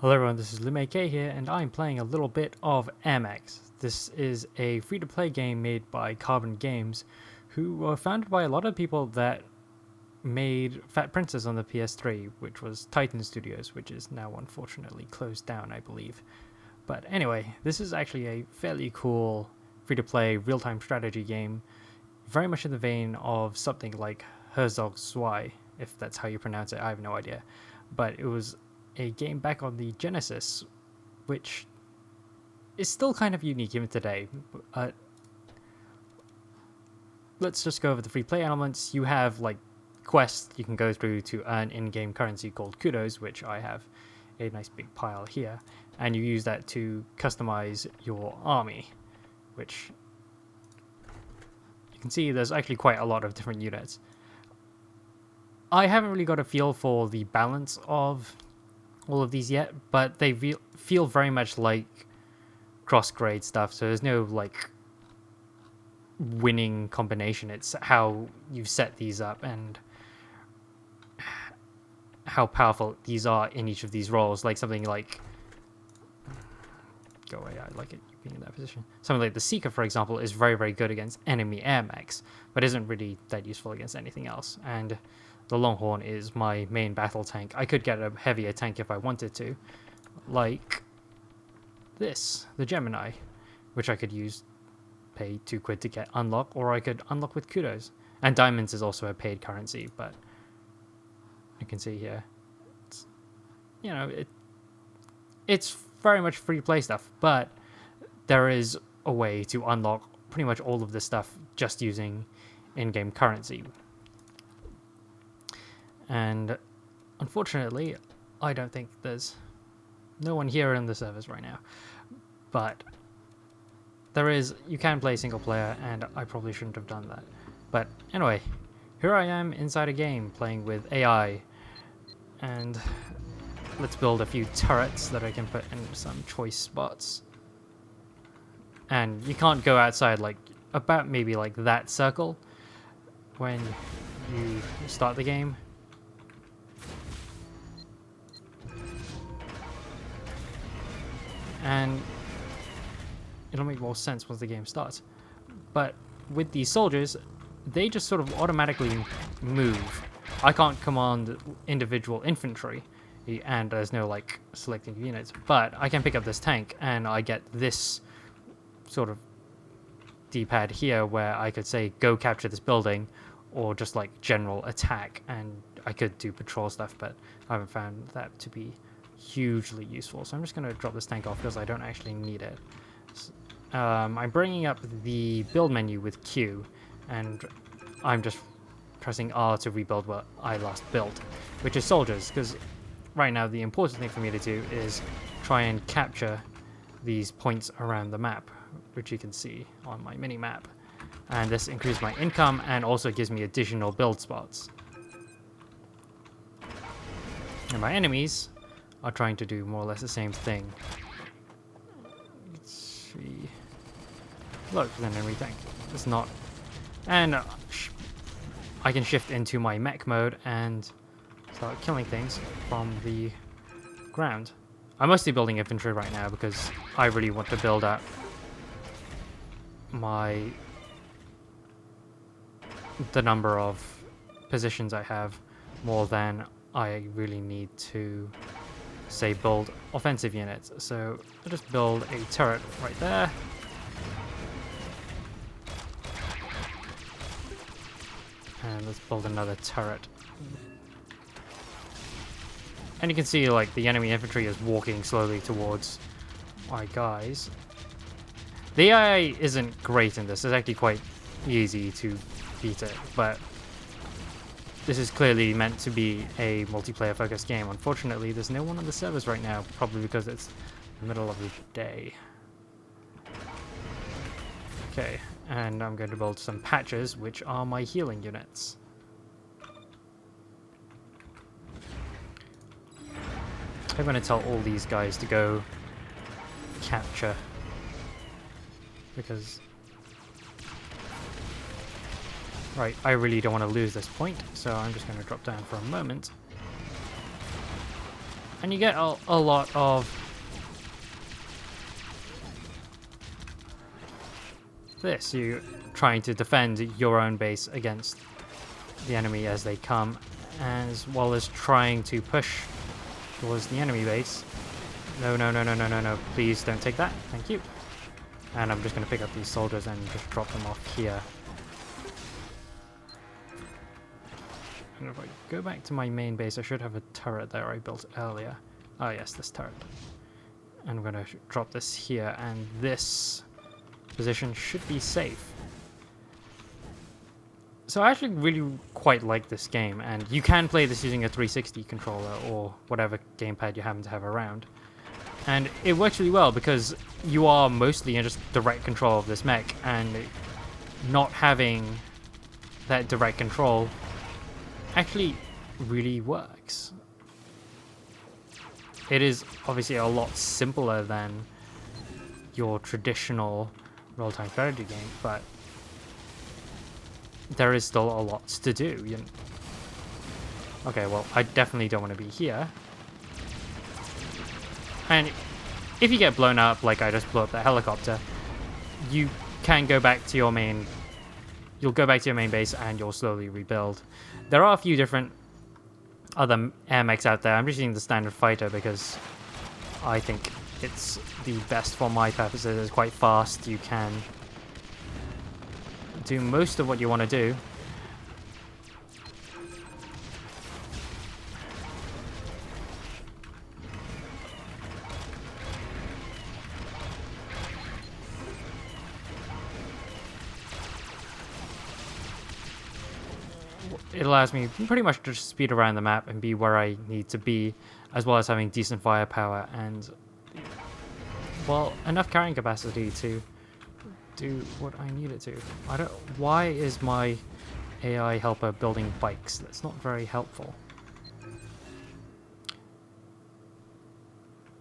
Hello everyone, this is Lume K here, and I'm playing a little bit of AirMech. This is a free-to-play game made by Carbon Games, who were founded by a lot of people that made Fat Princess on the PS3, which was Titan Studios, which is now unfortunately closed down, I believe. But anyway, this is actually a fairly cool free-to-play real-time strategy game, very much in the vein of something like Herzog Zwei, if that's how you pronounce it, I have no idea. But it was a game back on the Genesis, which is still kind of unique even today. Let's just go over the free play elements. You have like quests you can go through to earn in-game currency called kudos, which I have a nice big pile here, and you use that to customize your army, which you can see there's actually quite a lot of different units. I haven't really got a feel for the balance of all of these yet, but they feel very much like cross-grade stuff, so there's no like winning combination. It's how you've set these up and how powerful these are in each of these roles. Like something like, go away, I like it being in that position. Something like the Seeker, for example, is very, very good against enemy air mechs, but isn't really that useful against anything else. And the Longhorn is my main battle tank. I could get a heavier tank if I wanted to, like this, the Gemini, which I could use, pay 2 quid to get unlock, or I could unlock with kudos. And diamonds is also a paid currency, but you can see here, it's, you know, it's very much free play stuff, but there is a way to unlock pretty much all of this stuff just using in-game currency. And unfortunately, I don't think there's no one here in the servers right now, but there is, you can play single player, and I probably shouldn't have done that. But anyway, here I am inside a game playing with AI, and let's build a few turrets that I can put in some choice spots. And you can't go outside like about maybe like that circle when you start the game. And it'll make more sense once the game starts. But with these soldiers, they just sort of automatically move. I can't command individual infantry, and there's no like selecting units, but I can pick up this tank and I get this sort of D-pad here where I could say go capture this building, or just like general attack, and I could do patrol stuff, but I haven't found that to be hugely useful. So I'm just going to drop this tank off because I don't actually need it. I'm bringing up the build menu with Q, and I'm just pressing R to rebuild what I last built, which is soldiers, because right now the important thing for me to do is try and capture these points around the map, which you can see on my mini map, and this increases my income and also gives me additional build spots. And my enemies are trying to do more or less the same thing. Let's see. Look, there's an enemy tank. It's not. And I can shift into my mech mode and start killing things from the ground. I'm mostly building infantry right now because I really want to build up the number of positions I have more than I really need to, say, build offensive units. So I'll just build a turret right there. And let's build another turret. And you can see like the enemy infantry is walking slowly towards my guys. The AI isn't great in this. It's actually quite easy to beat it, but this is clearly meant to be a multiplayer focused game. Unfortunately, there's no one on the servers right now, probably because it's the middle of the day. Okay, and I'm going to build some patches, which are my healing units. I'm going to tell all these guys to go capture, because right, I really don't want to lose this point, so I'm just going to drop down for a moment. And you get a lot of this. You trying to defend your own base against the enemy as they come, as well as trying to push towards the enemy base. No, no, no, no, no, no, no. Please don't take that. Thank you. And I'm just going to pick up these soldiers and just drop them off here. And if I go back to my main base, I should have a turret there I built earlier. Oh yes, this turret. And I'm going to drop this here, and this position should be safe. So I actually really quite like this game, and you can play this using a 360 controller or whatever gamepad you happen to have around. And it works really well because you are mostly in just direct control of this mech, and not having that direct control actually really works. It is obviously a lot simpler than your traditional real-time strategy game, but there is still a lot to do. Okay, well, I definitely don't want to be here. And if you get blown up, like I just blew up that helicopter, you can go back to your main... You'll go back to your main base and you'll slowly rebuild. There are a few different other AirMechs out there. I'm just using the standard fighter because I think it's the best for my purposes. It's quite fast. You can do most of what you want to do. It allows me pretty much to just speed around the map and be where I need to be, as well as having decent firepower and, well, enough carrying capacity to do what I need it to. Why is my AI helper building bikes? That's not very helpful.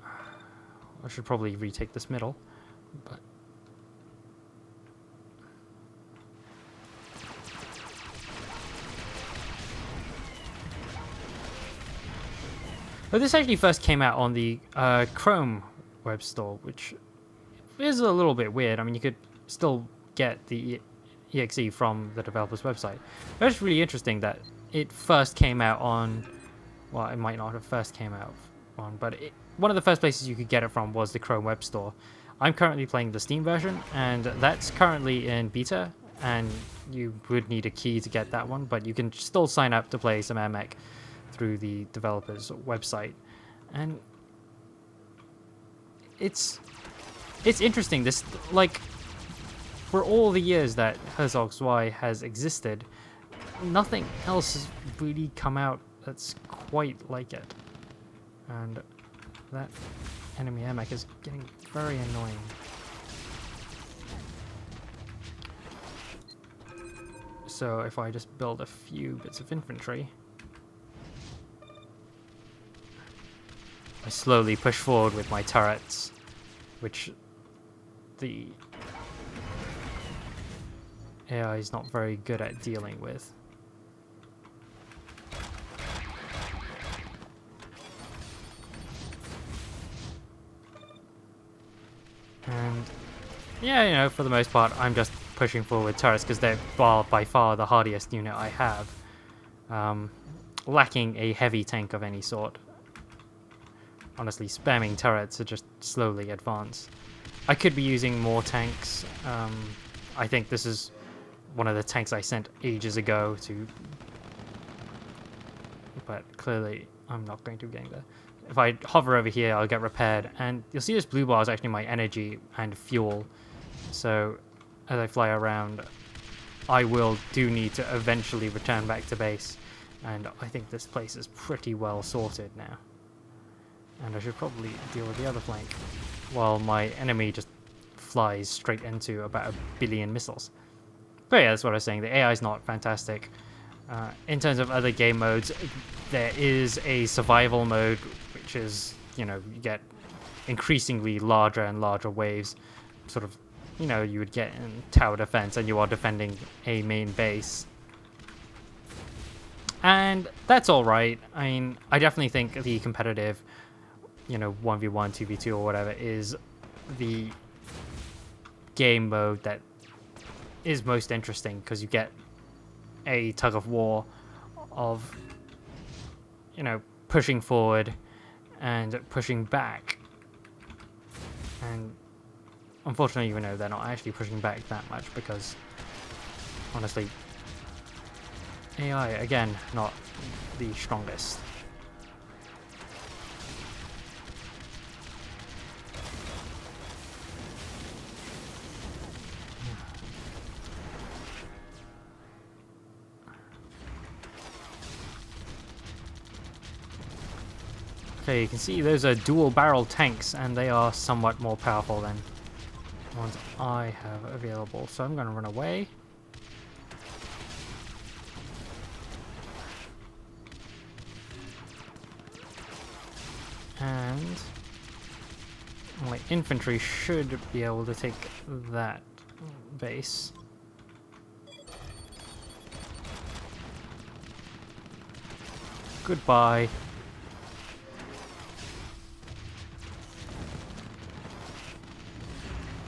I should probably retake this middle, but this actually first came out on the Chrome web store, which is a little bit weird. I mean, you could still get the exe from the developer's website. But it's really interesting that it first came out on, well, it might not have first came out on, but one of the first places you could get it from was the Chrome web store. I'm currently playing the Steam version, and that's currently in beta, and you would need a key to get that one, but you can still sign up to play some AirMech through the developer's website. And it's interesting. This, like, for all the years that Herzog Zwei has existed, nothing else has really come out that's quite like it. And that enemy AirMech is getting very annoying. So if I just build a few bits of infantry, I slowly push forward with my turrets, which the AI is not very good at dealing with. And yeah, you know, for the most part, I'm just pushing forward turrets because they're by far the hardiest unit I have, lacking a heavy tank of any sort. Honestly, spamming turrets to just slowly advance. I could be using more tanks. I think this is one of the tanks I sent ages ago to, but clearly I'm not going to be getting there. If I hover over here, I'll get repaired, and you'll see this blue bar is actually my energy and fuel. So as I fly around, I do need to eventually return back to base, and I think this place is pretty well sorted now. And I should probably deal with the other flank, while my enemy just flies straight into about 1 billion missiles. But yeah, that's what I was saying. The AI is not fantastic. In terms of other game modes, there is a survival mode, which is, you know, you get increasingly larger and larger waves, sort of, you know, you would get in tower defense, and you are defending a main base. And that's alright. I mean, I definitely think the competitive you know, 1v1, 2v2 or whatever is the game mode that is most interesting, because you get a tug of war of, you know, pushing forward and pushing back. And unfortunately, you know, they're not actually pushing back that much because, honestly, AI, again, not the strongest. Okay, you can see those are dual barrel tanks, and they are somewhat more powerful than the ones I have available. So I'm going to run away. And my infantry should be able to take that base. Goodbye.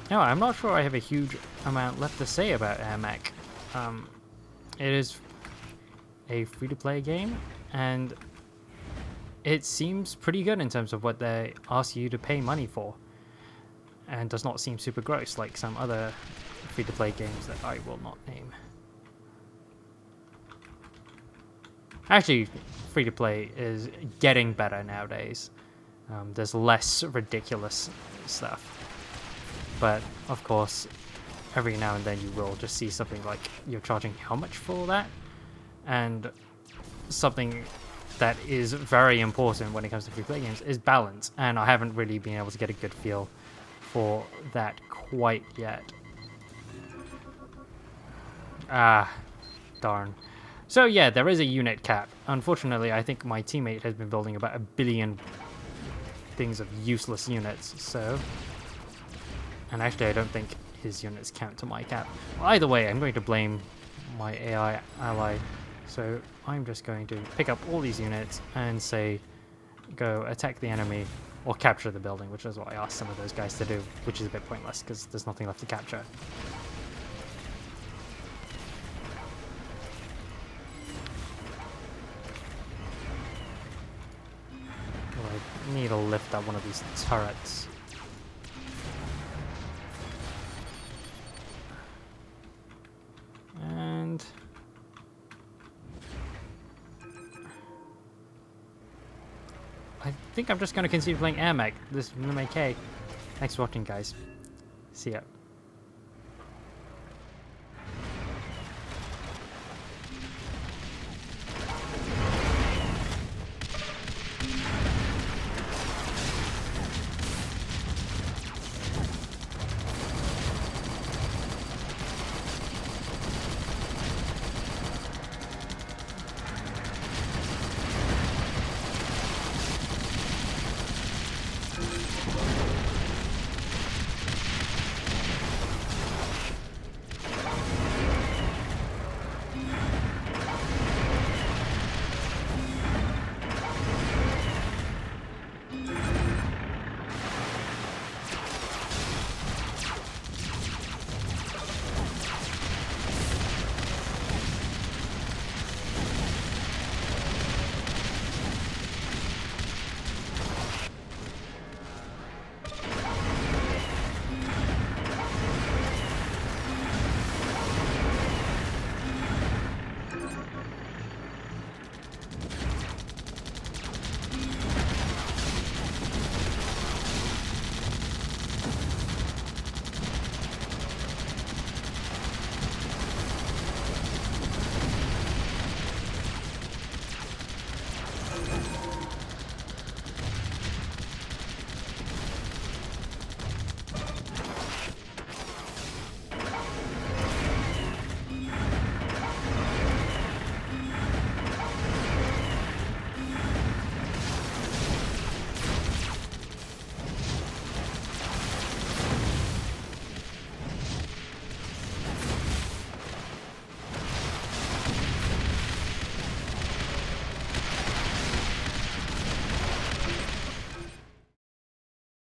No, I'm not sure I have a huge amount left to say about AirMech. It is a free-to-play game, and it seems pretty good in terms of what they ask you to pay money for, and does not seem super gross like some other free-to-play games that I will not name. Actually, free-to-play is getting better nowadays. There's less ridiculous stuff. But, of course, every now and then you will just see something like, you're charging how much for that? And something that is very important when it comes to free-play games is balance. And I haven't really been able to get a good feel for that quite yet. Ah, darn. So yeah, there is a unit cap. Unfortunately, I think my teammate has been building about 1 billion things of useless units, so... And actually, I don't think his units count to my cap. Well, either way, I'm going to blame my AI ally. So I'm just going to pick up all these units and say, go attack the enemy or capture the building, which is what I asked some of those guys to do, which is a bit pointless because there's nothing left to capture. Well, I need to lift up one of these turrets. And I think I'm just going to continue playing AirMech. This is mech. Thanks for watching, guys. See ya.